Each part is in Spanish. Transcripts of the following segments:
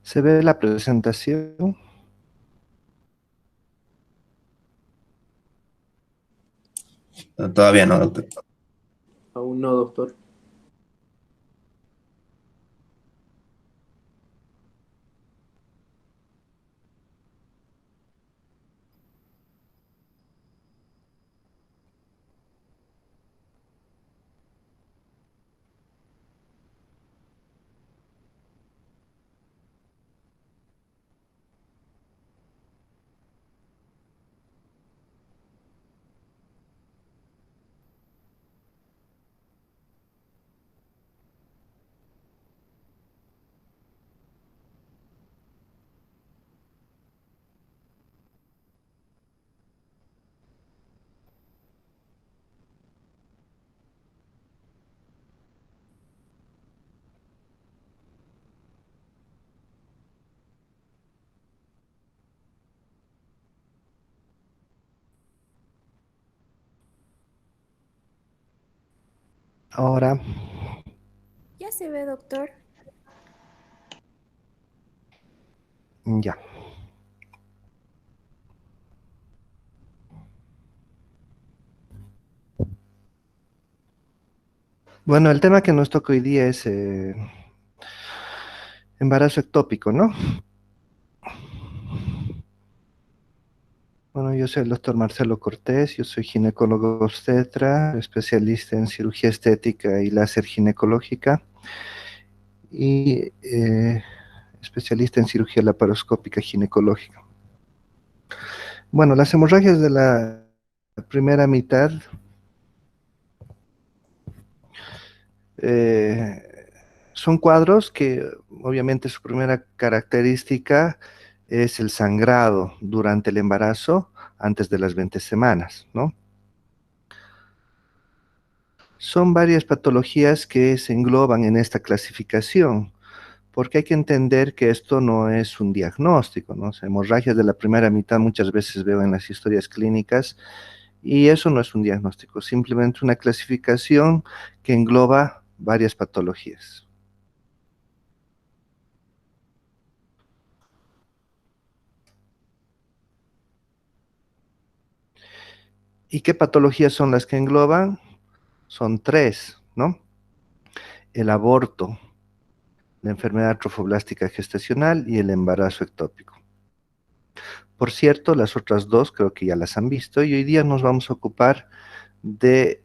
¿Se ve la presentación? No, todavía no, doctor. Aún no, doctor. Ahora, Ya se ve, doctor. ya. Bueno, el tema que nos toca hoy día es embarazo ectópico, ¿no? Bueno, yo soy el doctor Marcelo Cortés, yo soy ginecólogo obstetra, especialista en cirugía estética y láser ginecológica y especialista en cirugía laparoscópica ginecológica. Bueno, las hemorragias de la primera mitad eh, son cuadros que obviamente su primera característica es el sangrado durante el embarazo antes de las 20 semanas, ¿no? Son varias patologías que se engloban en esta clasificación, porque hay que entender que esto no es un diagnóstico, ¿no? O sea, hemorragias de la primera mitad muchas veces veo en las historias clínicas y eso no es un diagnóstico, simplemente una clasificación que engloba varias patologías. ¿Y qué patologías son las que engloban? Son tres, ¿no? El aborto, la enfermedad trofoblástica gestacional y el embarazo ectópico. Por cierto, las otras dos creo que ya las han visto y hoy día nos vamos a ocupar de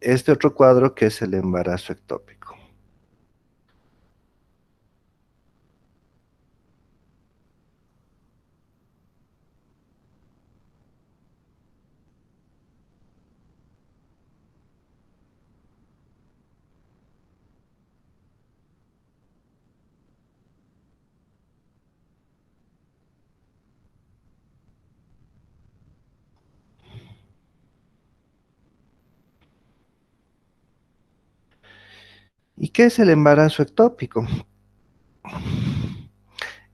este otro cuadro que es el embarazo ectópico. ¿Y qué es el embarazo ectópico?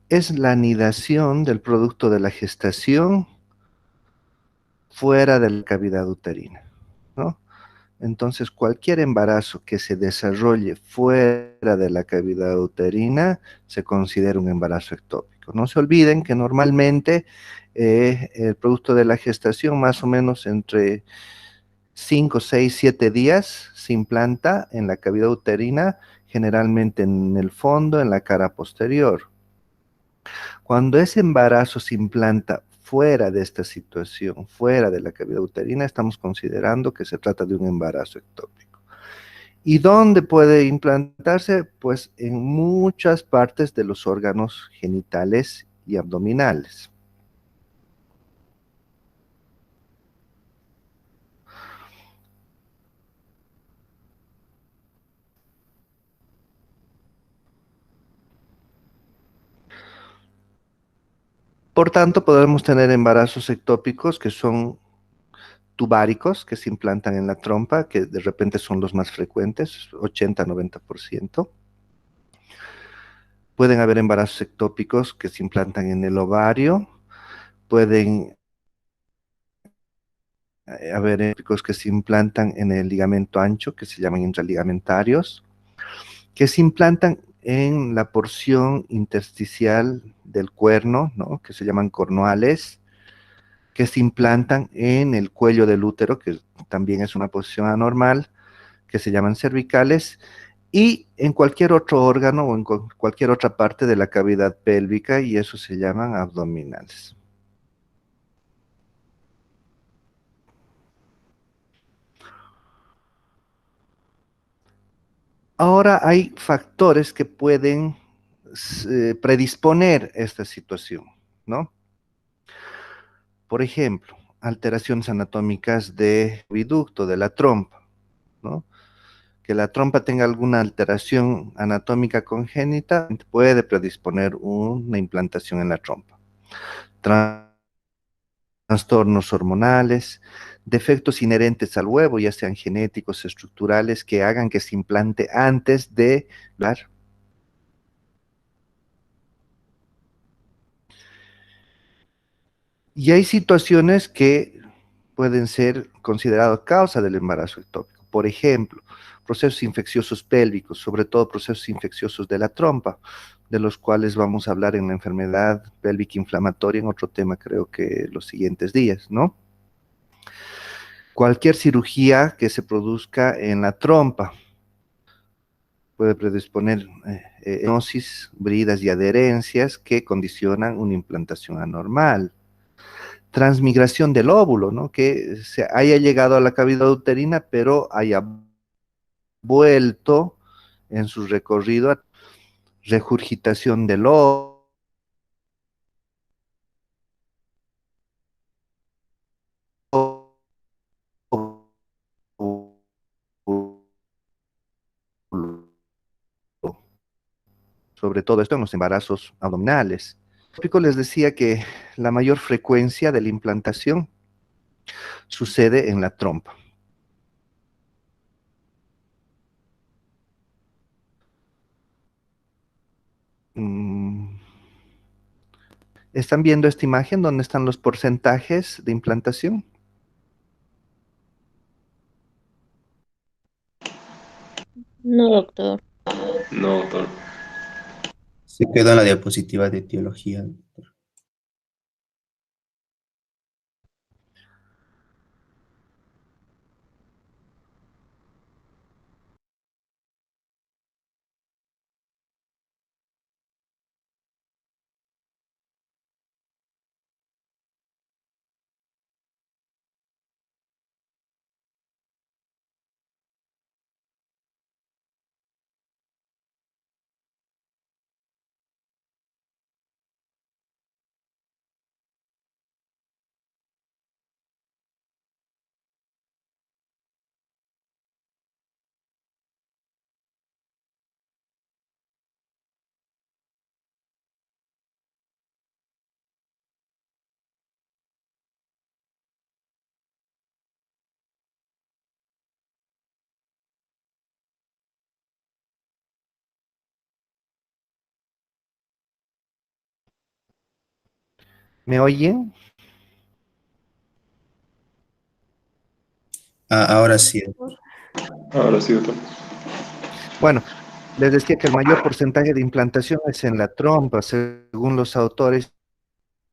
Es la anidación del producto de la gestación fuera de la cavidad uterina, ¿no? Entonces, cualquier embarazo que se desarrolle fuera de la cavidad uterina se considera un embarazo ectópico. No se olviden que normalmente el producto de la gestación, más o menos entre 5, 6, 7 días, se implanta en la cavidad uterina, generalmente en el fondo, en la cara posterior. Cuando ese embarazo se implanta fuera de esta situación, fuera de la cavidad uterina, estamos considerando que se trata de un embarazo ectópico. ¿Y dónde puede implantarse? Pues en muchas partes de los órganos genitales y abdominales. Por tanto, podemos tener embarazos ectópicos que son tubáricos, que se implantan en la trompa, que de repente son los más frecuentes, 80-90%. Pueden haber embarazos ectópicos que se implantan en el ovario, pueden haber ectópicos que se implantan en el ligamento ancho, que se llaman intraligamentarios, que se implantan en la porción intersticial del cuerno, ¿no? Que se llaman cornuales, que se implantan en el cuello del útero, que también es una posición anormal, que se llaman cervicales, y en cualquier otro órgano o en cualquier otra parte de la cavidad pélvica, y eso se llaman abdominales. Ahora hay factores que pueden predisponer esta situación, ¿no? Por ejemplo, alteraciones anatómicas de viducto, de la trompa, ¿no? Que la trompa tenga alguna alteración anatómica congénita puede predisponer una implantación en la trompa. Trastornos hormonales, defectos inherentes al huevo, ya sean genéticos, estructurales, que hagan que se implante antes de dar. Y hay situaciones que pueden ser consideradas causa del embarazo ectópico. Por ejemplo, procesos infecciosos pélvicos, sobre todo procesos infecciosos de la trompa, de los cuales vamos a hablar en la enfermedad pélvica inflamatoria, en otro tema creo que los siguientes días, ¿no? Cualquier cirugía que se produzca en la trompa puede predisponer estenosis, bridas y adherencias que condicionan una implantación anormal. Transmigración del óvulo, ¿no? Que se haya llegado a la cavidad uterina, pero haya vuelto en su recorrido a regurgitación del óvulo, sobre todo esto en los embarazos abdominales. Les decía que la mayor frecuencia de la implantación sucede en la trompa. ¿Están viendo esta imagen donde están los porcentajes de implantación? No, doctor. No, doctor. Se quedó en la diapositiva de etiología. ¿Me oyen? Ahora sí. Ahora sí, doctor. Bueno, les decía que el mayor porcentaje de implantación es en la trompa, según los autores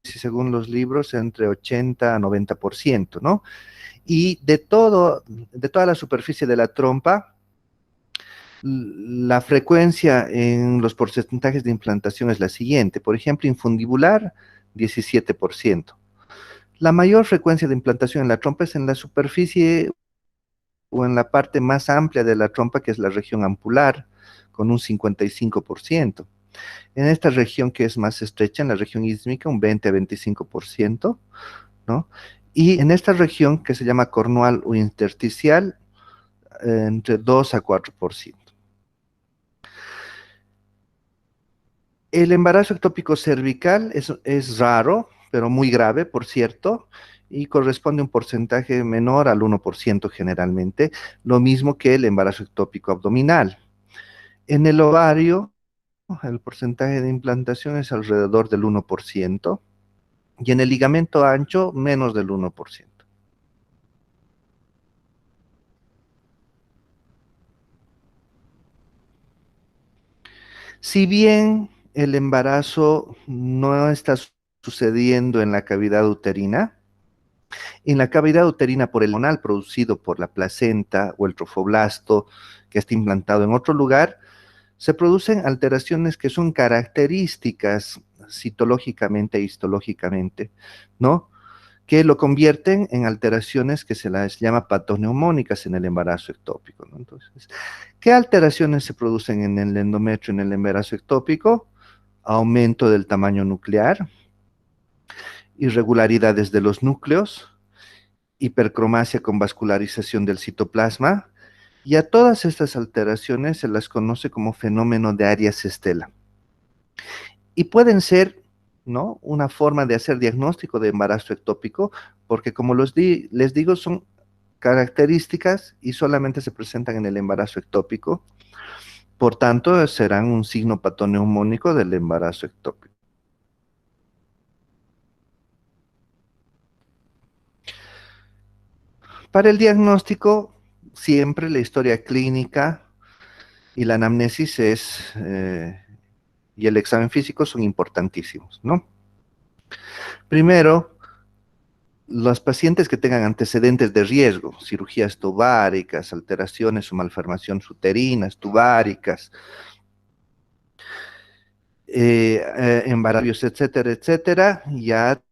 y según los libros, entre 80 a 90%, ¿no? Y de toda la superficie de la trompa, la frecuencia en los porcentajes de implantación es la siguiente. Por ejemplo, infundibular, 17%. La mayor frecuencia de implantación en la trompa es en la superficie o en la parte más amplia de la trompa, que es la región ampular, con un 55%. En esta región que es más estrecha, en la región ísmica, un 20 a 25%, ¿no? Y en esta región que se llama cornual o intersticial, entre 2 a 4%. El embarazo ectópico cervical es raro, pero muy grave, por cierto, y corresponde a un porcentaje menor al 1% generalmente, lo mismo que el embarazo ectópico abdominal. En el ovario, el porcentaje de implantación es alrededor del 1%, y en el ligamento ancho, menos del 1%. Si bien el embarazo no está sucediendo en la cavidad uterina, en la cavidad uterina por el hormonal producido por la placenta o el trofoblasto que está implantado en otro lugar, se producen alteraciones que son características citológicamente e histológicamente, ¿no? Que lo convierten en alteraciones que se las llama patoneumónicas en el embarazo ectópico, ¿no? Entonces, ¿qué alteraciones se producen en el endometrio en el embarazo ectópico? Aumento del tamaño nuclear, irregularidades de los núcleos, hipercromasia con vascularización del citoplasma, y a todas estas alteraciones se las conoce como fenómeno de Arias Estela. Y pueden ser, ¿no?, una forma de hacer diagnóstico de embarazo ectópico, porque como les digo, son características y solamente se presentan en el embarazo ectópico, por tanto, serán un signo patoneumónico del embarazo ectópico. Para el diagnóstico, siempre la historia clínica y la anamnesis y el examen físico son importantísimos, ¿no? Primero, los pacientes que tengan antecedentes de riesgo, cirugías tubáricas, alteraciones o malformaciones uterinas, tubáricas, embarazos, etcétera, etcétera, ya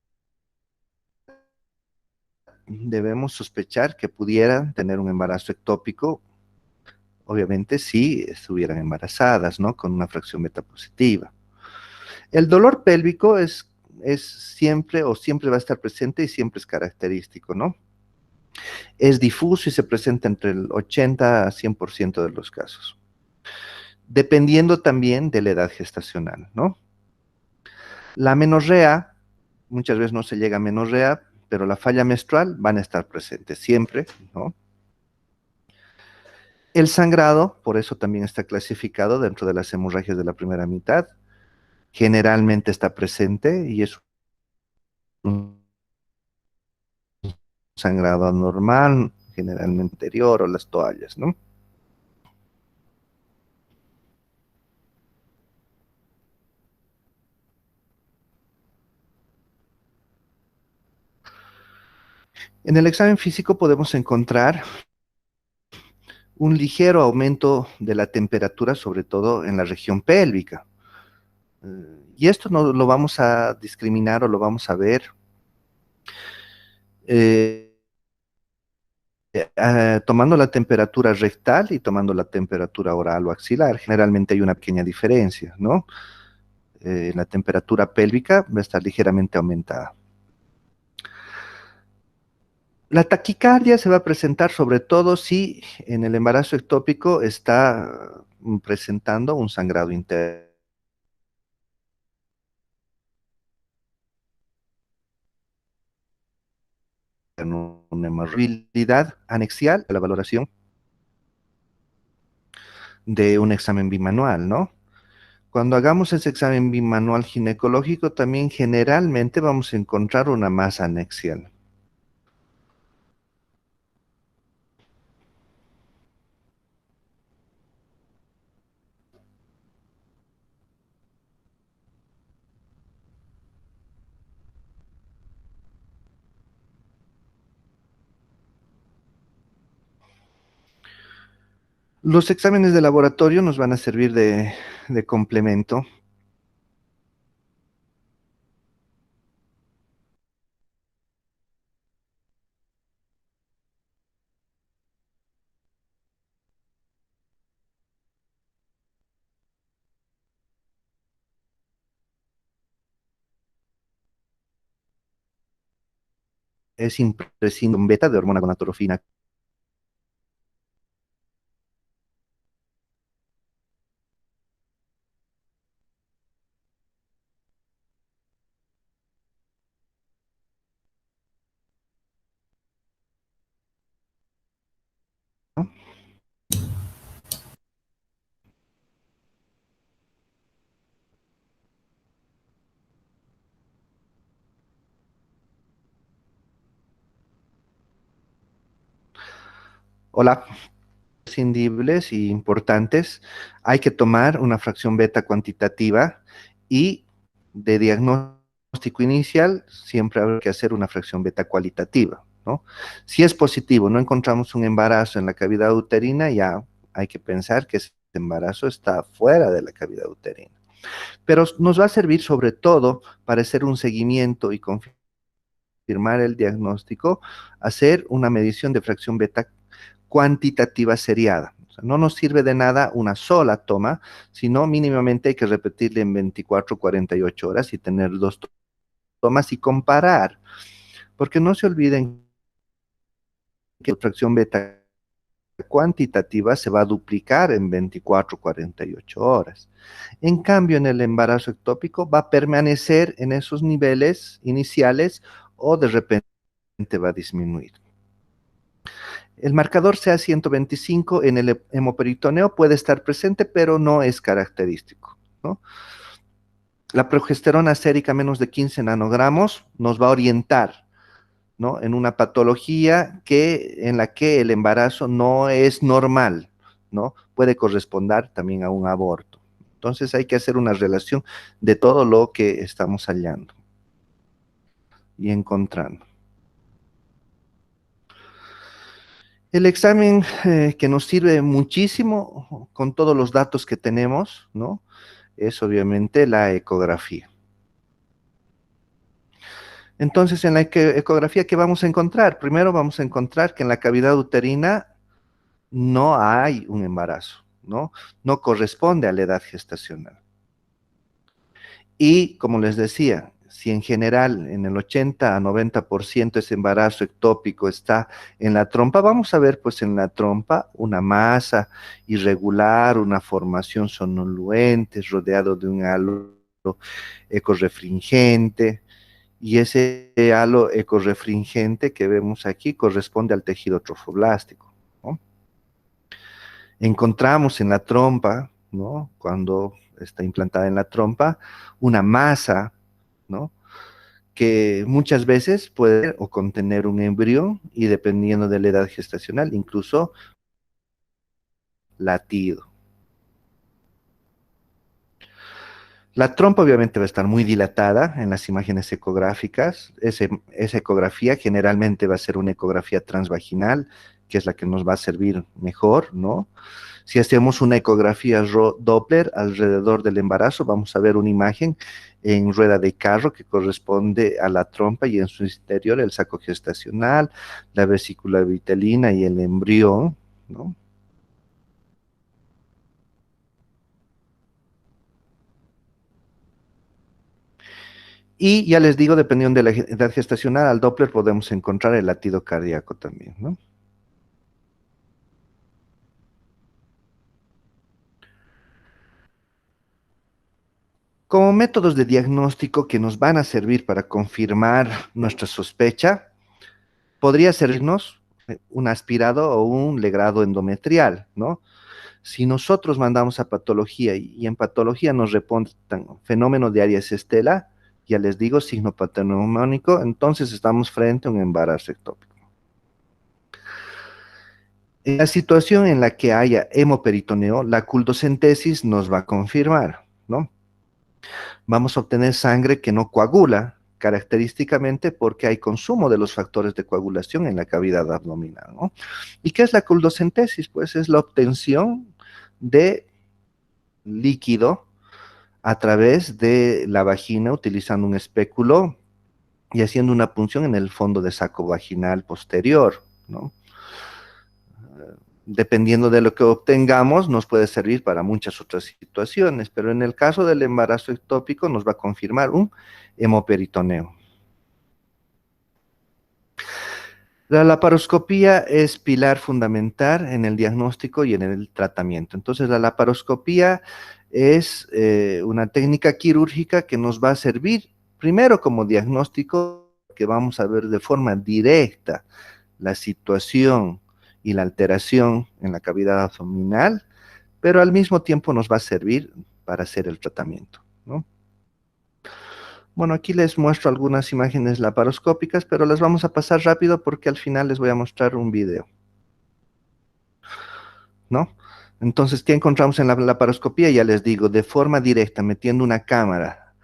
debemos sospechar que pudieran tener un embarazo ectópico, obviamente si estuvieran embarazadas, ¿no? Con una fracción beta positiva. El dolor pélvico es siempre o siempre va a estar presente y siempre es característico, ¿no? Es difuso y se presenta entre el 80 a 100% de los casos, dependiendo también de la edad gestacional, ¿no? La menorrea, muchas veces no se llega a menorrea, pero la falla menstrual van a estar presentes siempre, ¿no? El sangrado, por eso también está clasificado dentro de las hemorragias de la primera mitad, generalmente está presente y es un sangrado anormal, generalmente anterior o las toallas, ¿no? En el examen físico podemos encontrar un ligero aumento de la temperatura, sobre todo en la región pélvica. Y esto no lo vamos a discriminar o lo vamos a ver eh, tomando la temperatura rectal y tomando la temperatura oral o axilar. Generalmente hay una pequeña diferencia, ¿no? La temperatura pélvica va a estar ligeramente aumentada. La taquicardia se va a presentar sobre todo si en el embarazo ectópico está presentando un sangrado interno, una hemorroidalidad anexial a la valoración de un examen bimanual, ¿no? Cuando hagamos ese examen bimanual ginecológico, también generalmente vamos a encontrar una masa anexial. Los exámenes de laboratorio nos van a servir de complemento. Es imprescindible un beta de hormona gonadotrofina. Hola. imprescindibles y importantes, hay que tomar una fracción beta cuantitativa y de diagnóstico inicial siempre habrá que hacer una fracción beta cualitativa, ¿no? Si es positivo, no encontramos un embarazo en la cavidad uterina, ya hay que pensar que ese embarazo está fuera de la cavidad uterina. Pero nos va a servir sobre todo para hacer un seguimiento y confirmar el diagnóstico, hacer una medición de fracción beta cuantitativa seriada. O sea, no nos sirve de nada una sola toma, sino mínimamente hay que repetirle en 24, 48 horas y tener dos tomas y comparar. Porque no se olviden que la fracción beta cuantitativa se va a duplicar en 24, 48 horas. En cambio, en el embarazo ectópico va a permanecer en esos niveles iniciales o de repente va a disminuir. El marcador CA125 en el hemoperitoneo puede estar presente, pero no es característico, ¿no? La progesterona sérica menos de 15 nanogramos nos va a orientar, ¿no?, en una patología en la que el embarazo no es normal, ¿no? Puede corresponder también a un aborto. Entonces hay que hacer una relación de todo lo que estamos hallando y encontrando. El examen que nos sirve muchísimo con todos los datos que tenemos, ¿no?, es obviamente la ecografía. Entonces, en la ecografía, ¿qué vamos a encontrar? Primero vamos a encontrar que en la cavidad uterina no hay un embarazo, ¿no? No corresponde a la edad gestacional. Y, como les decía, si en general en el 80 a 90% ese embarazo ectópico está en la trompa, vamos a ver pues en la trompa una masa irregular, una formación sonoluente, rodeado de un halo ecorrefringente, y ese halo ecorrefringente que vemos aquí corresponde al tejido trofoblástico, ¿no? Encontramos en la trompa, ¿no?, cuando está implantada en la trompa, una masa, ¿no?, que muchas veces puede o contener un embrión y dependiendo de la edad gestacional, incluso latido. La trompa obviamente va a estar muy dilatada en las imágenes ecográficas. Esa ecografía generalmente va a ser una ecografía transvaginal, que es la que nos va a servir mejor, ¿no? Si hacemos una ecografía Doppler alrededor del embarazo, vamos a ver una imagen en rueda de carro que corresponde a la trompa y en su interior el saco gestacional, la vesícula vitelina y el embrión, ¿no? Y ya les digo, dependiendo de la edad gestacional, al Doppler podemos encontrar el latido cardíaco también, ¿no? Como métodos de diagnóstico que nos van a servir para confirmar nuestra sospecha, podría servirnos un aspirado o un legrado endometrial, ¿no? Si nosotros mandamos a patología y en patología nos reportan fenómeno de Aries Estela, ya les digo, signo paternoneumónico, entonces estamos frente a un embarazo ectópico. En la situación en la que haya hemoperitoneo, la cultocentesis nos va a confirmar, ¿no? Vamos a obtener sangre que no coagula, característicamente porque hay consumo de los factores de coagulación en la cavidad abdominal, ¿no? ¿Y qué es la cultocentesis? Pues es la obtención de líquido a través de la vagina utilizando un espéculo y haciendo una punción en el fondo de saco vaginal posterior, ¿no? Dependiendo de lo que obtengamos, nos puede servir para muchas otras situaciones, pero en el caso del embarazo ectópico nos va a confirmar un hemoperitoneo. La laparoscopía es pilar fundamental en el diagnóstico y en el tratamiento. Entonces, la laparoscopía es una técnica quirúrgica que nos va a servir primero como diagnóstico, que vamos a ver de forma directa la situación y la alteración en la cavidad abdominal, pero al mismo tiempo nos va a servir para hacer el tratamiento, ¿no? Bueno, aquí les muestro algunas imágenes laparoscópicas, pero las vamos a pasar rápido porque al final les voy a mostrar un video. ¿no? Entonces, ¿qué encontramos en la laparoscopía? Ya les digo, de forma directa, metiendo una cámara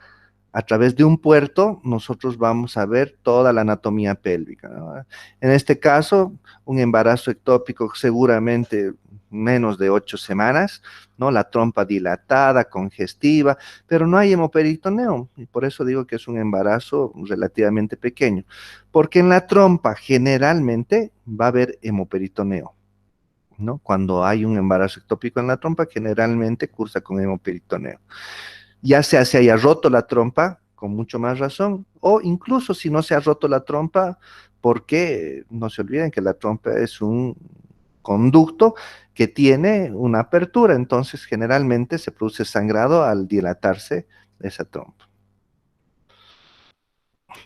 a través de un puerto, nosotros vamos a ver toda la anatomía pélvica, ¿no? En este caso, un embarazo ectópico seguramente menos de 8 semanas, ¿no? La trompa dilatada, congestiva, pero no hay hemoperitoneo, y por eso digo que es un embarazo relativamente pequeño, porque en la trompa generalmente va a haber hemoperitoneo, ¿no? Cuando hay un embarazo ectópico en la trompa, generalmente cursa con hemoperitoneo. Ya sea se haya roto la trompa, con mucho más razón, o incluso si no se ha roto la trompa, porque no se olviden que la trompa es un conducto que tiene una apertura, entonces generalmente se produce sangrado al dilatarse esa trompa.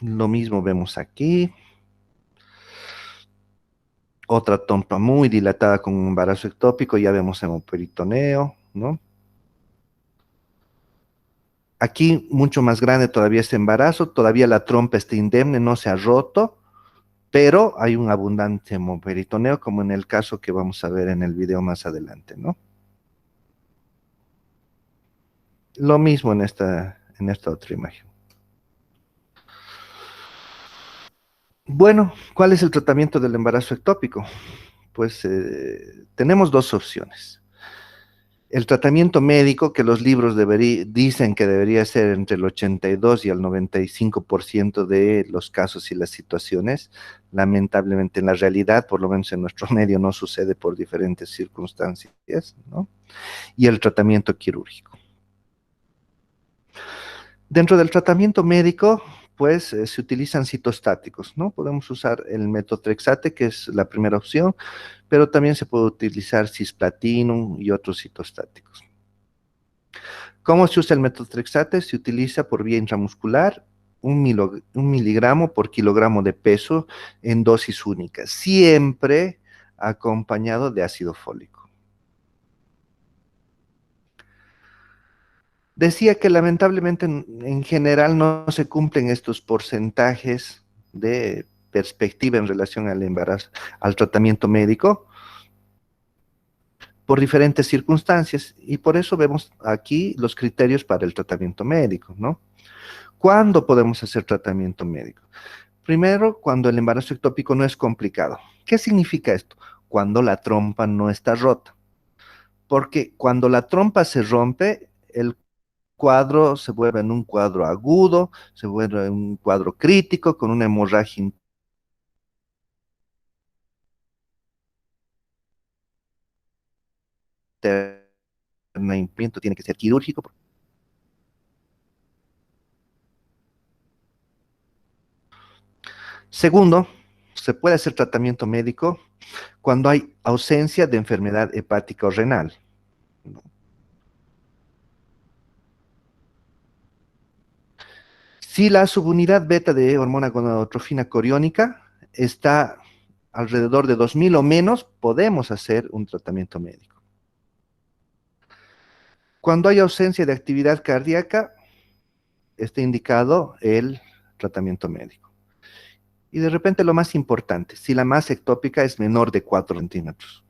Lo mismo vemos aquí. Otra trompa muy dilatada con un embarazo ectópico, ya vemos hemoperitoneo, ¿no? Aquí mucho más grande todavía este embarazo, todavía la trompa está indemne, no se ha roto, pero hay un abundante hemoperitoneo, como en el caso que vamos a ver en el video más adelante, ¿no? Lo mismo en esta otra imagen. Bueno, ¿cuál es el tratamiento del embarazo ectópico? Pues tenemos dos opciones. El tratamiento médico, que los libros dicen que debería ser entre el 82 y el 95% de los casos y las situaciones. Lamentablemente, en la realidad, por lo menos en nuestro medio, no sucede por diferentes circunstancias, ¿no? Y el tratamiento quirúrgico. Dentro del tratamiento médico, pues se utilizan citostáticos, ¿no? Podemos usar el metotrexate, que es la primera opción, pero también se puede utilizar cisplatinum y otros citostáticos. ¿Cómo se usa el metotrexate? Se utiliza por vía intramuscular, un miligramo por kilogramo de peso en dosis única, siempre acompañado de ácido fólico. Decía que lamentablemente en general no se cumplen estos porcentajes de perspectiva en relación al embarazo, al tratamiento médico, por diferentes circunstancias, y por eso vemos aquí los criterios para el tratamiento médico, ¿no? ¿Cuándo podemos hacer tratamiento médico? Primero, cuando el embarazo ectópico no es complicado. ¿Qué significa esto? Cuando la trompa no está rota. Porque cuando la trompa se rompe, el cuadro se vuelve en un cuadro agudo, se vuelve en un cuadro crítico con una hemorragia interna, implemento tiene que ser quirúrgico. Segundo, se puede hacer tratamiento médico cuando hay ausencia de enfermedad hepática o renal. Si la subunidad beta de hormona gonadotrofina coriónica está alrededor de 2000 o menos, podemos hacer un tratamiento médico. Cuando hay ausencia de actividad cardíaca, está indicado el tratamiento médico. Y de repente lo más importante, si la masa ectópica es menor de 4 centímetros,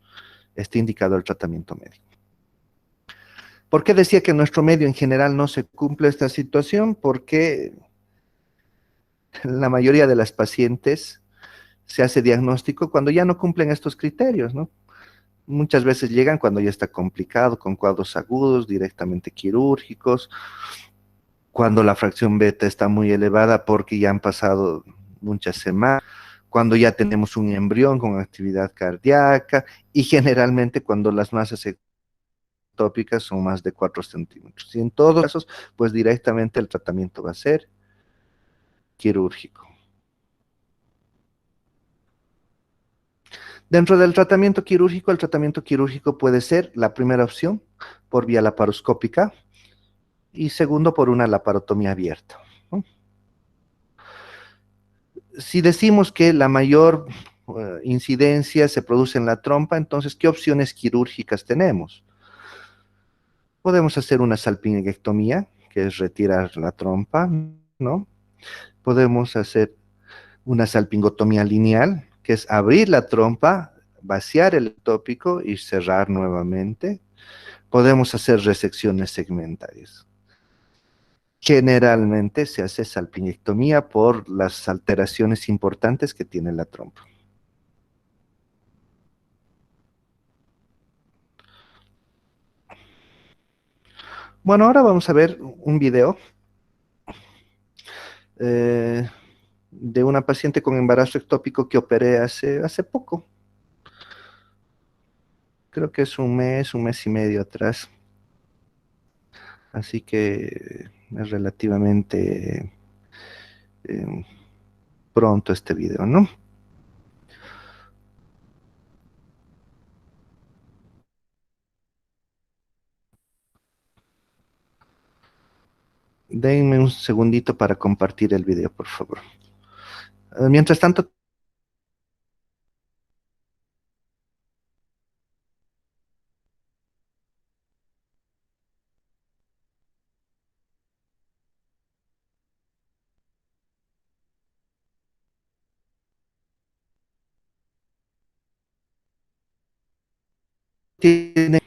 está indicado el tratamiento médico. ¿Por qué decía que en nuestro medio en general no se cumple esta situación? Porque la mayoría de las pacientes se hace diagnóstico cuando ya no cumplen estos criterios, ¿no? Muchas veces llegan cuando ya está complicado, con cuadros agudos, directamente quirúrgicos, cuando la fracción beta está muy elevada porque ya han pasado muchas semanas, cuando ya tenemos un embrión con actividad cardíaca y generalmente cuando las masas ectópicas son más de 4 centímetros. Y en todos los casos, pues directamente el tratamiento va a ser quirúrgico. Dentro del tratamiento quirúrgico, el tratamiento quirúrgico puede ser la primera opción por vía laparoscópica y segundo por una laparotomía abierta, ¿no? Si decimos que la mayor incidencia se produce en la trompa, entonces, ¿qué opciones quirúrgicas tenemos? Podemos hacer una salpingectomía, que es retirar la trompa, ¿no? Podemos hacer una salpingotomía lineal, que es abrir la trompa, vaciar el ectópico y cerrar nuevamente. Podemos hacer resecciones segmentarias. Generalmente se hace salpingectomía por las alteraciones importantes que tiene la trompa. Bueno, ahora vamos a ver un video eh, de una paciente con embarazo ectópico que operé hace poco. Creo que es un mes y medio atrás. Así que es relativamente eh, pronto este video, ¿no? Denme un segundito para compartir el video, por favor. Mientras tanto, tiene...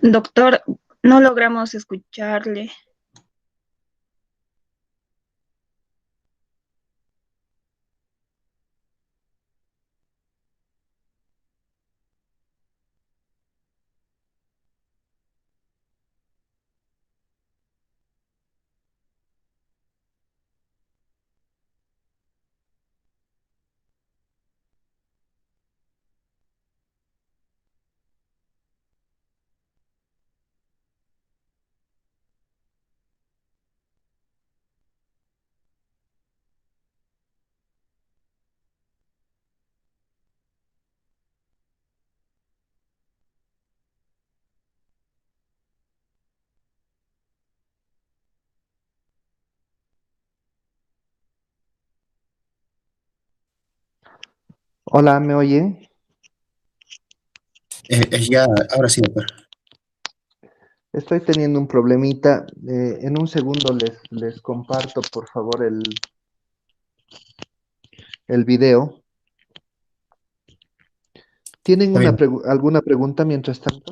Doctor, no logramos escucharle. Hola, ¿me oyen? Ya, ahora sí, doctor. Estoy teniendo un problemita. En un segundo les comparto, por favor, el video. ¿Tienen Está bien. alguna pregunta mientras tanto?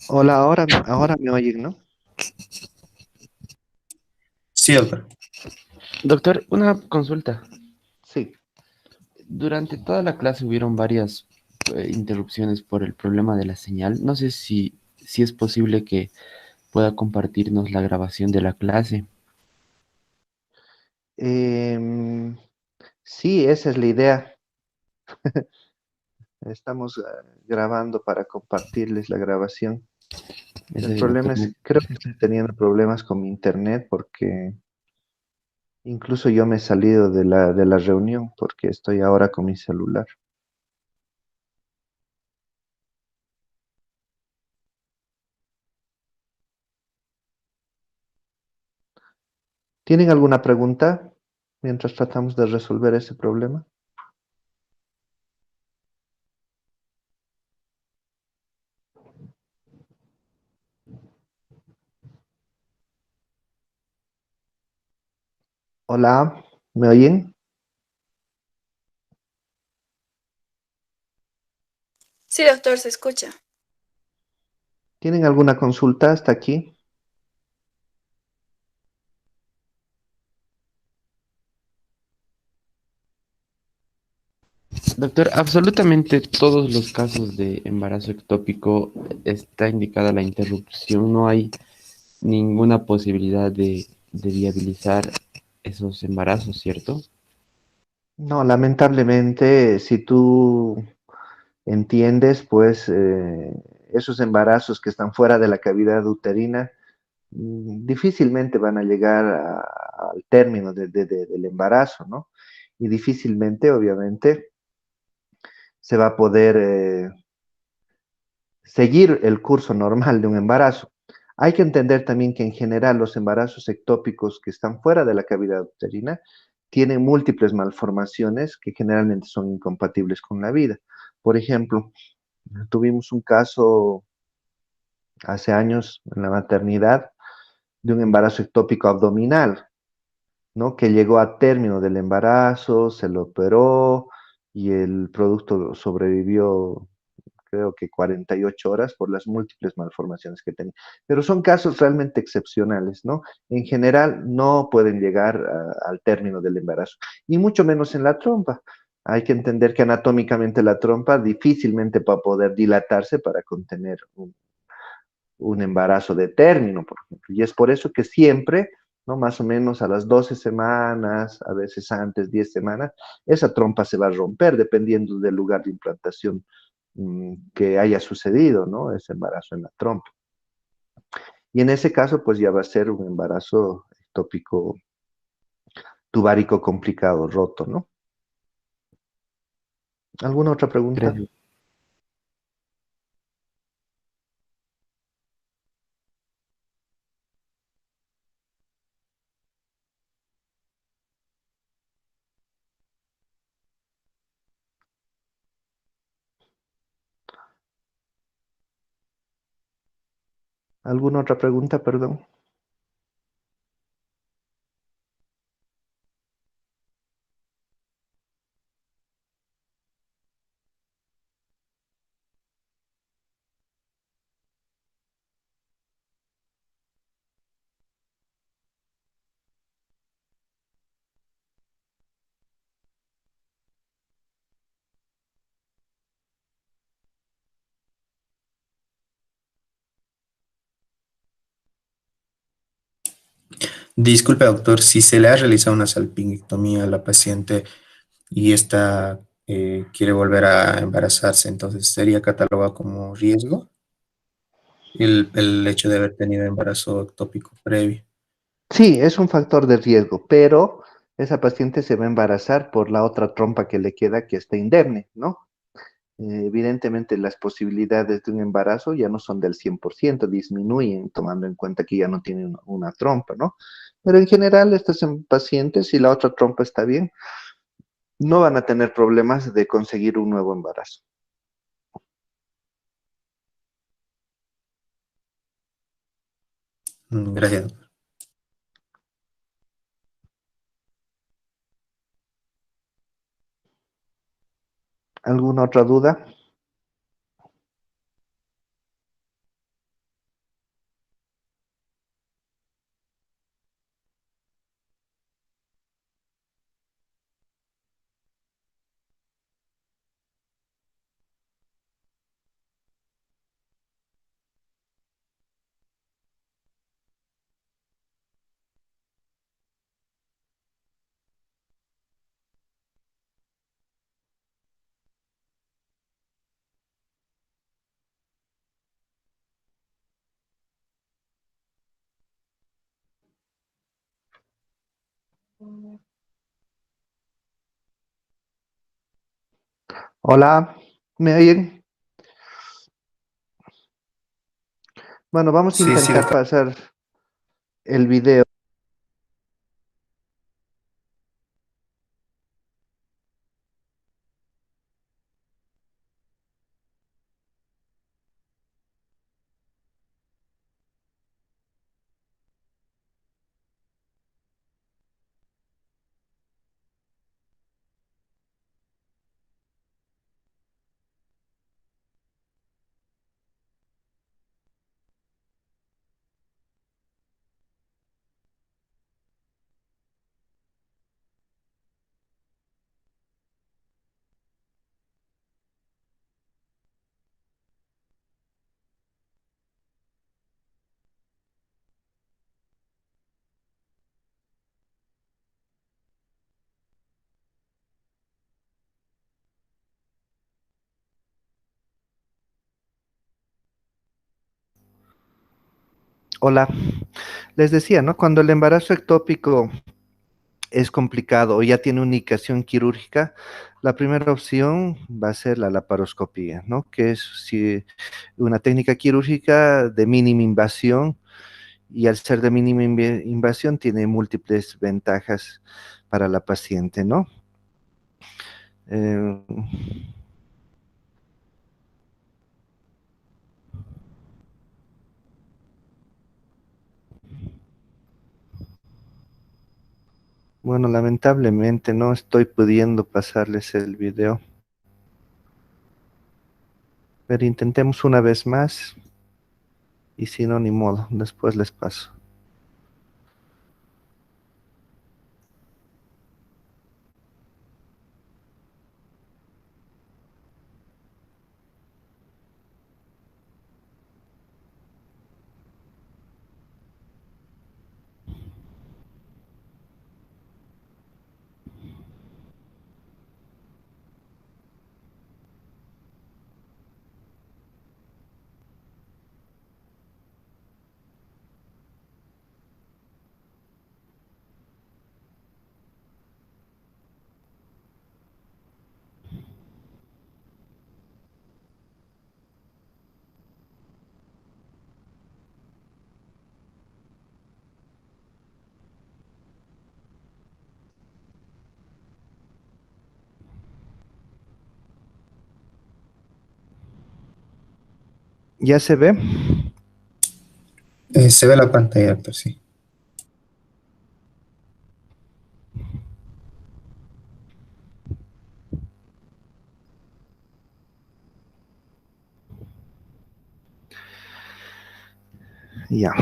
Hola, ahora me oyen, ¿no? Sí, doctor. Doctor, una consulta. Sí. Durante toda la clase hubieron varias interrupciones por el problema de la señal. No sé si es posible que pueda compartirnos la grabación de la clase. Em, sí, esa es la idea. Estamos grabando para compartirles la grabación. En El serio, problema doctor. es, creo que estoy teniendo problemas con mi internet porque incluso yo me he salido de la reunión porque estoy ahora con mi celular. ¿Tienen alguna pregunta mientras tratamos de resolver ese problema? Hola, ¿me oyen? Sí, doctor, se escucha. ¿Tienen alguna consulta hasta aquí? Doctor, absolutamente todos los casos de embarazo ectópico está indicada la interrupción. No hay ninguna posibilidad de viabilizar esos embarazos, ¿cierto? No, lamentablemente, si tú entiendes, pues esos embarazos que están fuera de la cavidad uterina difícilmente van a llegar al término del embarazo, ¿no? Y difícilmente, obviamente, se va a poder seguir el curso normal de un embarazo. Hay que entender también que en general los embarazos ectópicos que están fuera de la cavidad uterina tienen múltiples malformaciones que generalmente son incompatibles con la vida. Por ejemplo, tuvimos un caso hace años en la maternidad de un embarazo ectópico abdominal, ¿no? Que llegó a término del embarazo, se lo operó y el producto sobrevivió, creo que 48 horas por las múltiples malformaciones que tenía. Pero son casos realmente excepcionales, ¿no? En general no pueden llegar al término del embarazo, y mucho menos en la trompa. Hay que entender que anatómicamente la trompa difícilmente va a poder dilatarse para contener un embarazo de término, por ejemplo. Y es por eso que siempre, ¿no? Más o menos a las 12 semanas, a veces antes, 10 semanas, esa trompa se va a romper dependiendo del lugar de implantación que haya sucedido, ¿no? Ese embarazo en la trompa. Y en ese caso, pues ya va a ser un embarazo ectópico tubárico complicado, roto, ¿no? ¿Alguna otra pregunta? Gracias. ¿Alguna otra pregunta, perdón? Disculpe, doctor, si se le ha realizado una salpingectomía a la paciente y esta quiere volver a embarazarse, entonces sería catalogado como riesgo el hecho de haber tenido embarazo ectópico previo. Sí, es un factor de riesgo, pero esa paciente se va a embarazar por la otra trompa que le queda que está indemne, ¿no? Evidentemente las posibilidades de un embarazo ya no son del 100%, disminuyen tomando en cuenta que ya no tienen una trompa, ¿no? Pero en general estos pacientes, si la otra trompa está bien, no van a tener problemas de conseguir un nuevo embarazo. Gracias, doctor. ¿Alguna otra duda? Hola, ¿me oyen? Bueno, vamos a Sí, sí, intentar doctor. pasar el video. Hola, les decía, ¿no? Cuando el embarazo ectópico es complicado o ya tiene una indicación quirúrgica, la primera opción va a ser la laparoscopía, ¿no? Que es una técnica quirúrgica de mínima invasión y al ser de mínima invasión tiene múltiples ventajas para la paciente, ¿no? Eh, bueno, lamentablemente no estoy pudiendo pasarles el video, pero intentemos una vez más y si no, ni modo, después les paso. ¿Ya se ve? Se ve la pantalla, doctor, sí. Ya.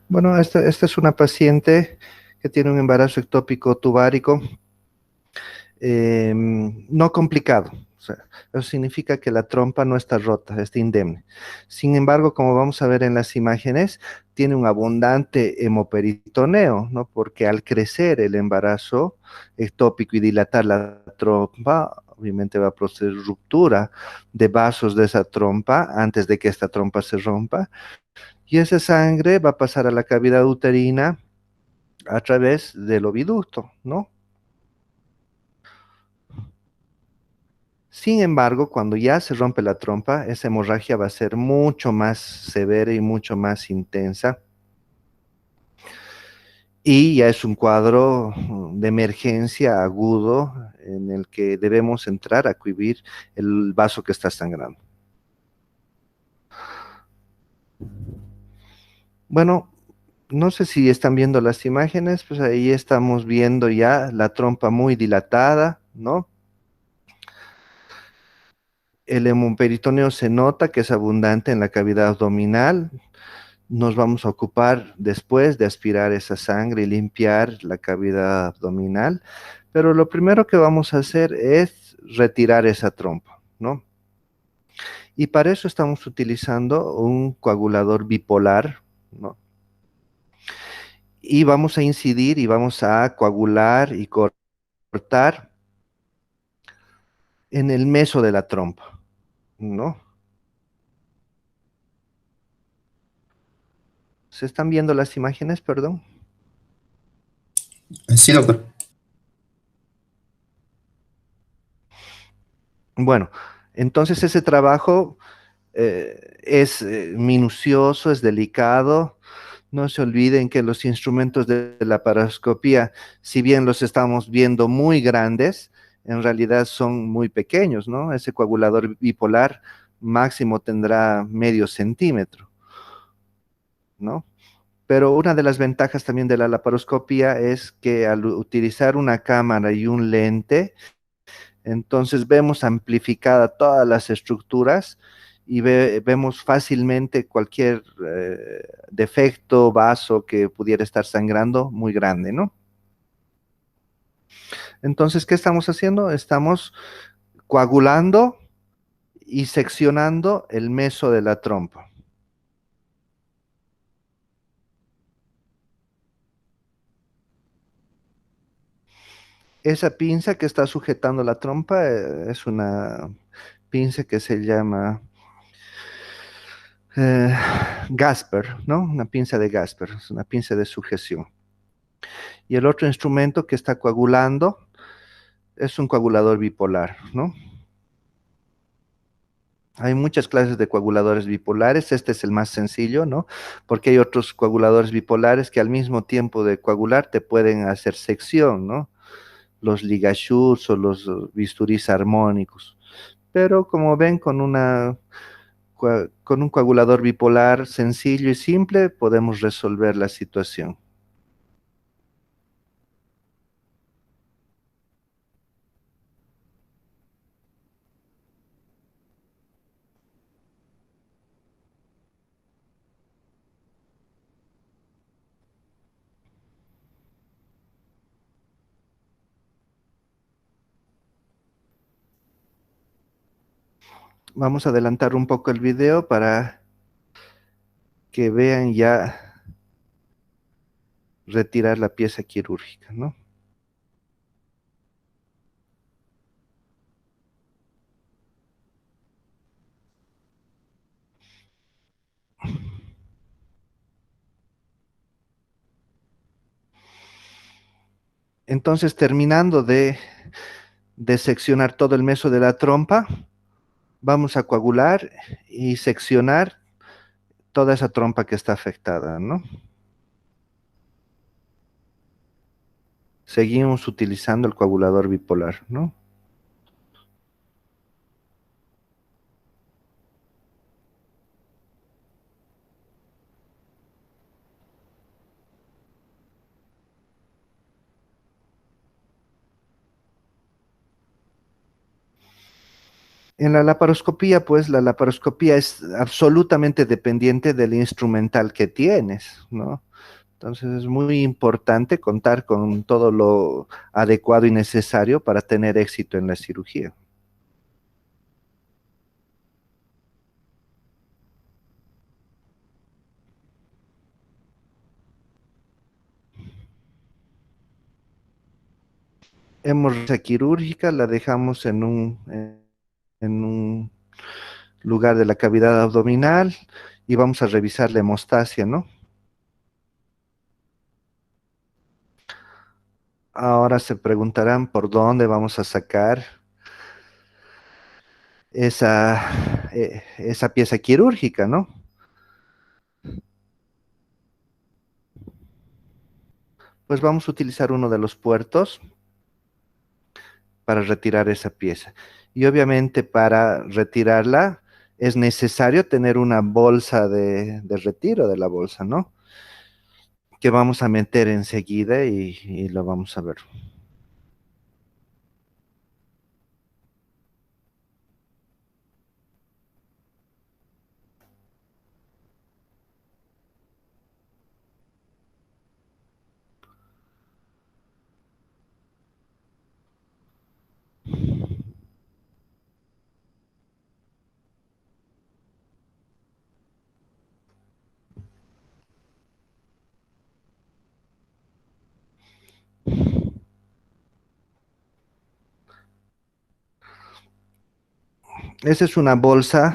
Bueno, esta es una paciente que tiene un embarazo ectópico tubárico no complicado. O sea, eso significa que la trompa no está rota, está indemne. Sin embargo, como vamos a ver en las imágenes, tiene un abundante hemoperitoneo, ¿no? Porque al crecer el embarazo ectópico y dilatar la trompa, obviamente va a proceder ruptura de vasos de esa trompa antes de que esta trompa se rompa. Y esa sangre va a pasar a la cavidad uterina a través del oviducto, ¿no? Sin embargo, cuando ya se rompe la trompa, esa hemorragia va a ser mucho más severa y mucho más intensa. Y ya es un cuadro de emergencia agudo en el que debemos entrar a cubrir el vaso que está sangrando. Bueno, no sé si están viendo las imágenes, pues ahí estamos viendo ya la trompa muy dilatada, ¿no? El hemoperitoneo se nota que es abundante en la cavidad abdominal. Nos vamos a ocupar después de aspirar esa sangre y limpiar la cavidad abdominal, pero lo primero que vamos a hacer es retirar esa trompa, ¿no? Y para eso estamos utilizando un coagulador bipolar, ¿no? Y vamos a incidir y vamos a coagular y cortar en el meso de la trompa, ¿no? ¿Se están viendo las imágenes, perdón? Sí, doctor. Bueno, entonces ese trabajo es minucioso, es delicado. No se olviden que los instrumentos de la paroscopía, si bien los estamos viendo muy grandes, en realidad son muy pequeños, ¿no? Ese coagulador bipolar máximo tendrá medio centímetro, ¿no? Pero una de las ventajas también de la laparoscopía es que al utilizar una cámara y un lente, entonces vemos amplificada todas las estructuras y vemos fácilmente cualquier defecto, vaso que pudiera estar sangrando muy grande, ¿no? Entonces, ¿qué estamos haciendo? Estamos coagulando y seccionando el meso de la trompa. Esa pinza que está sujetando la trompa es una pinza que se llama eh, Gasper, ¿no? Una pinza de Gasper, es una pinza de sujeción. Y el otro instrumento que está coagulando es un coagulador bipolar, ¿no? Hay muchas clases de coaguladores bipolares, este es el más sencillo, ¿no? Porque hay otros coaguladores bipolares que al mismo tiempo de coagular te pueden hacer sección, ¿no? Los ligashus o los bisturís armónicos. Pero como ven, con un coagulador bipolar sencillo y simple podemos resolver la situación. Vamos a adelantar un poco el video para que vean ya retirar la pieza quirúrgica, ¿no? Entonces, terminando de seccionar todo el meso de la trompa, vamos a coagular y seccionar toda esa trompa que está afectada, ¿no? Seguimos utilizando el coagulador bipolar, ¿no? En la laparoscopía, pues la laparoscopía es absolutamente dependiente del instrumental que tienes, ¿no? Entonces es muy importante contar con todo lo adecuado y necesario para tener éxito en la cirugía. Hemorragia quirúrgica, la dejamos en un lugar de la cavidad abdominal y vamos a revisar la hemostasia, ¿no? Ahora se preguntarán por dónde vamos a sacar esa pieza quirúrgica, ¿no? Pues vamos a utilizar uno de los puertos para retirar esa pieza. Y obviamente para retirarla es necesario tener una bolsa de retiro de la bolsa, ¿no? Que vamos a meter enseguida y lo vamos a ver. Esa es una bolsa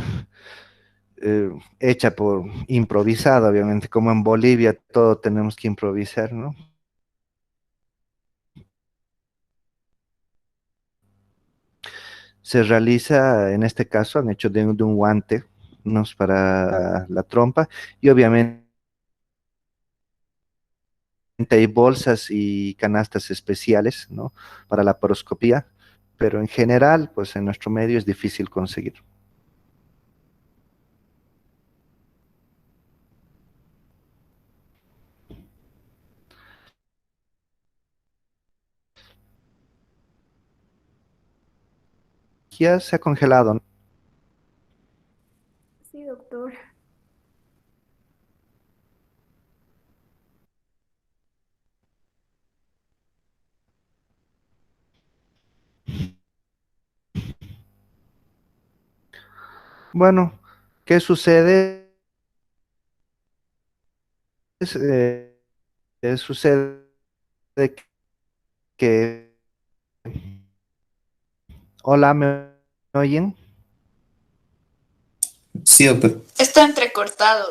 hecha por improvisada, obviamente, como en Bolivia todo tenemos que improvisar, ¿no? Se realiza, en este caso, han hecho de un guante, unos para la trompa, y obviamente hay bolsas y canastas especiales, ¿no? Para la paroscopía, pero en general, pues en nuestro medio es difícil conseguir. Ya se ha congelado, ¿no? Sí, doctor. Bueno, ¿qué sucede? Sucede que... Hola, ¿me oyen? Sí, doctor. Está entrecortado.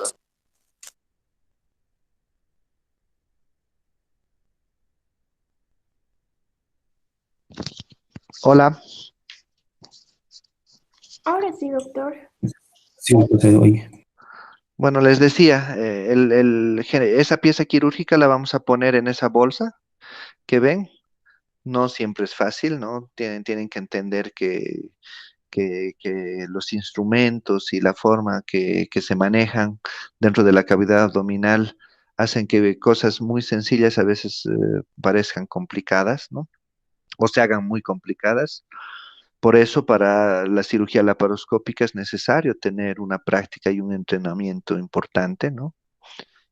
Hola. Ahora sí, doctor. Sí, doctor, se oye. Bueno, les decía, esa pieza quirúrgica la vamos a poner en esa bolsa que ven. No siempre es fácil, ¿no? Tienen que entender que los instrumentos y la forma que se manejan dentro de la cavidad abdominal hacen que cosas muy sencillas a veces parezcan complicadas, ¿no? O se hagan muy complicadas. Por eso, para la cirugía laparoscópica es necesario tener una práctica y un entrenamiento importante, ¿no?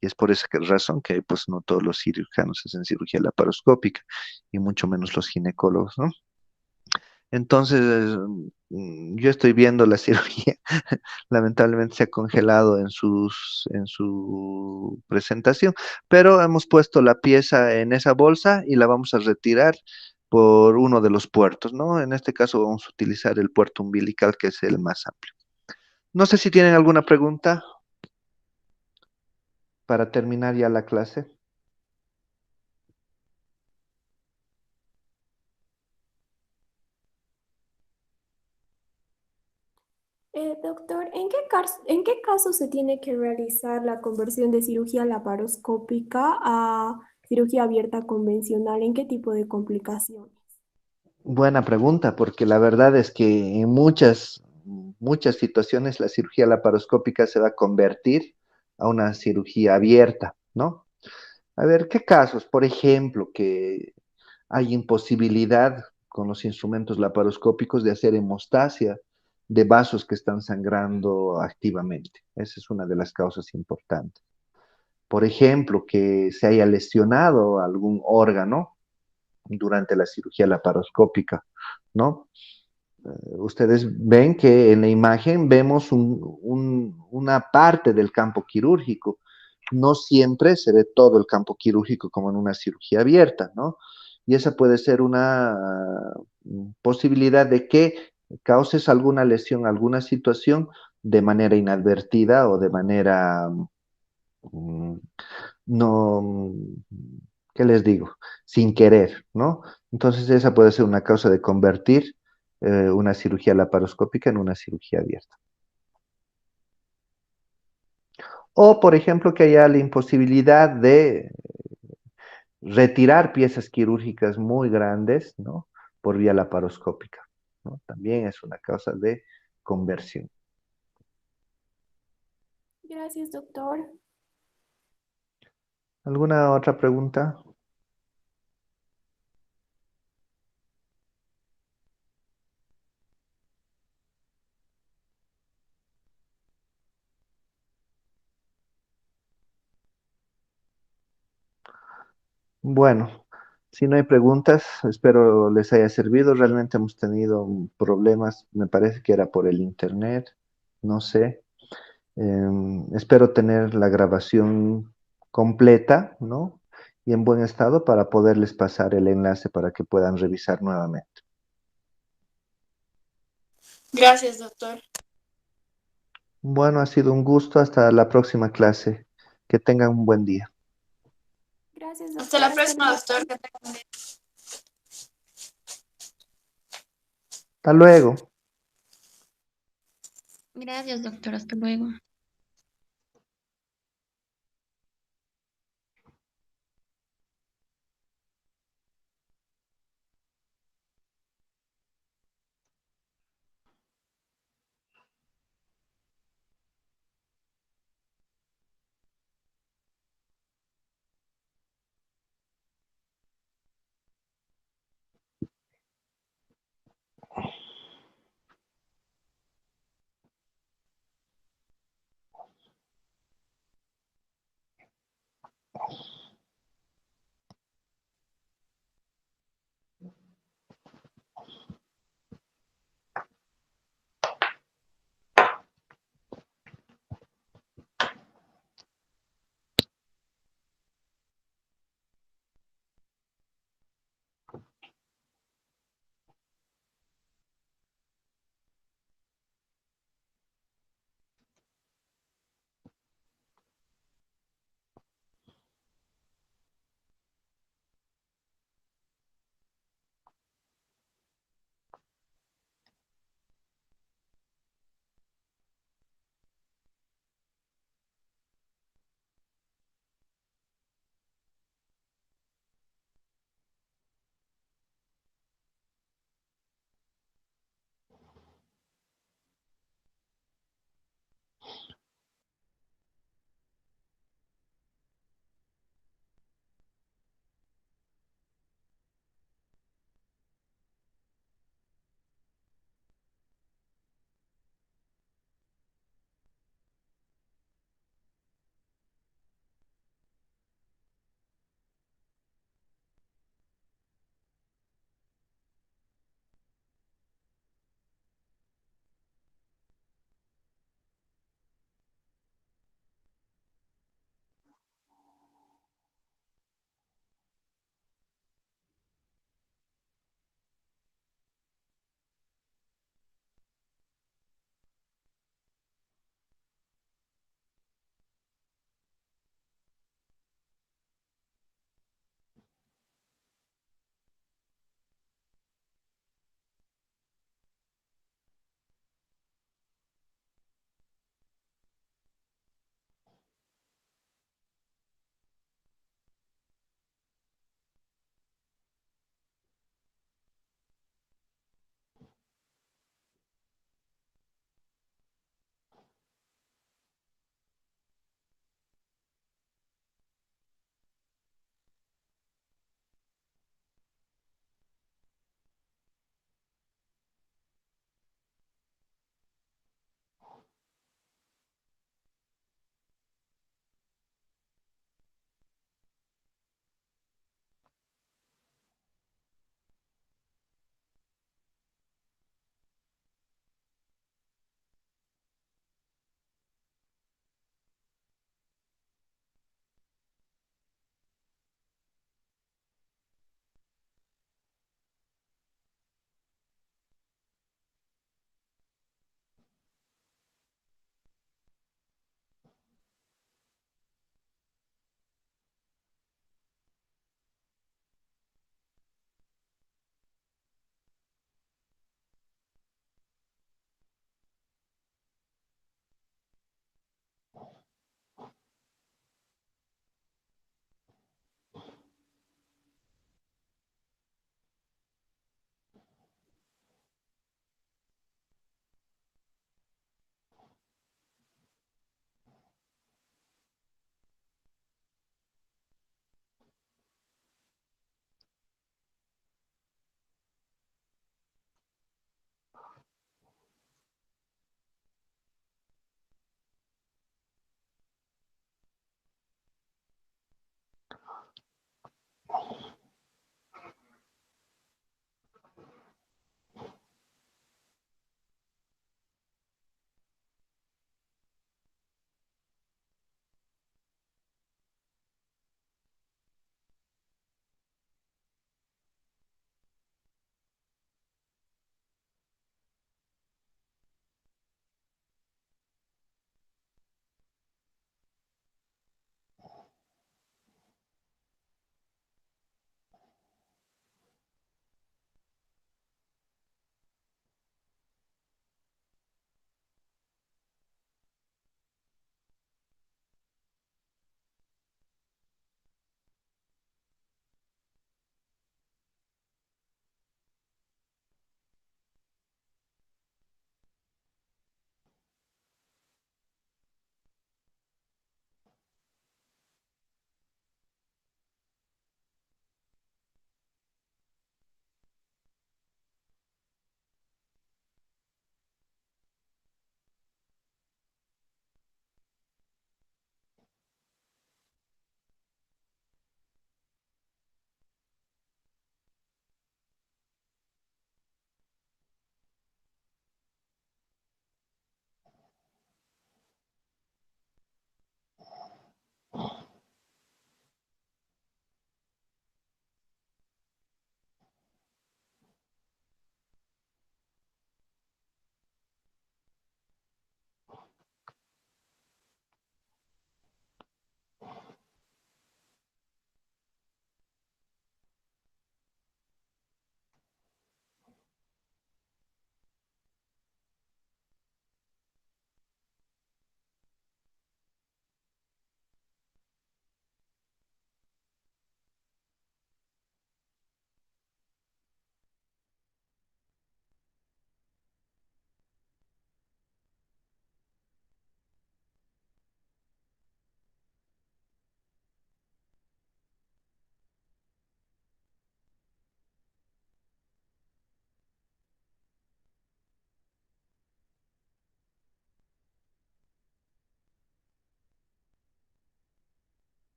Y es por esa razón que, pues, no todos los cirujanos hacen cirugía laparoscópica, y mucho menos los ginecólogos, ¿no? Entonces, yo estoy viendo la cirugía, lamentablemente se ha congelado en su presentación, pero hemos puesto la pieza en esa bolsa y la vamos a retirar por uno de los puertos, ¿no? En este caso vamos a utilizar el puerto umbilical, que es el más amplio. No sé si tienen alguna pregunta para terminar ya la clase. Doctor, ¿en qué caso se tiene que realizar la conversión de cirugía laparoscópica a cirugía abierta convencional? ¿En qué tipo de complicaciones? Buena pregunta, porque la verdad es que en muchas situaciones la cirugía laparoscópica se va a convertir a una cirugía abierta, ¿no? A ver, ¿qué casos? Por ejemplo, que hay imposibilidad con los instrumentos laparoscópicos de hacer hemostasia de vasos que están sangrando activamente. Esa es una de las causas importantes. Por ejemplo, que se haya lesionado algún órgano durante la cirugía laparoscópica, ¿no? Ustedes ven que en la imagen vemos una parte del campo quirúrgico. No siempre se ve todo el campo quirúrgico como en una cirugía abierta, ¿no? Y esa puede ser una posibilidad de que causes alguna lesión, alguna situación de manera inadvertida o de manera mm, no, ¿qué les digo? Sin querer, ¿no? Entonces esa puede ser una causa de convertir una cirugía laparoscópica en una cirugía abierta. O, por ejemplo, que haya la imposibilidad de retirar piezas quirúrgicas muy grandes, ¿no? Por vía laparoscópica, ¿no? También es una causa de conversión. Gracias, doctor. ¿Alguna otra pregunta? Bueno, si no hay preguntas, espero les haya servido. Realmente hemos tenido problemas, me parece que era por el internet, no sé. Espero tener la grabación completa, ¿no? Y en buen estado para poderles pasar el enlace para que puedan revisar nuevamente. Gracias, doctor. Bueno, ha sido un gusto. Hasta la próxima clase. Que tengan un buen día. Gracias, Hasta doctor. la Hasta próxima, luego. doctor. Que tenga un día. Hasta luego. Gracias, doctor. Hasta luego.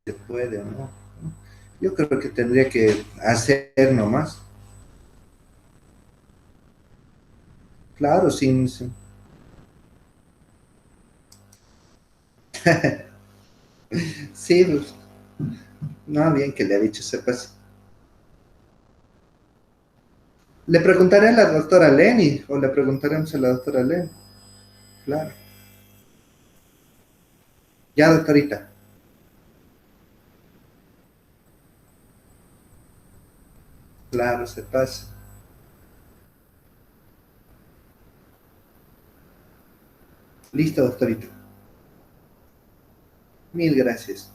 se puede o no. Yo creo que tendría que hacer nomás. Claro, sí, pues, no, bien que le ha dicho sepas. Le preguntaré a la doctora Lenny, o le preguntaremos a la doctora Lenny. Claro. Ya, doctorita. Claro, se pasa. Listo, doctorita. Mil gracias.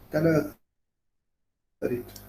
Hasta luego, doctorita.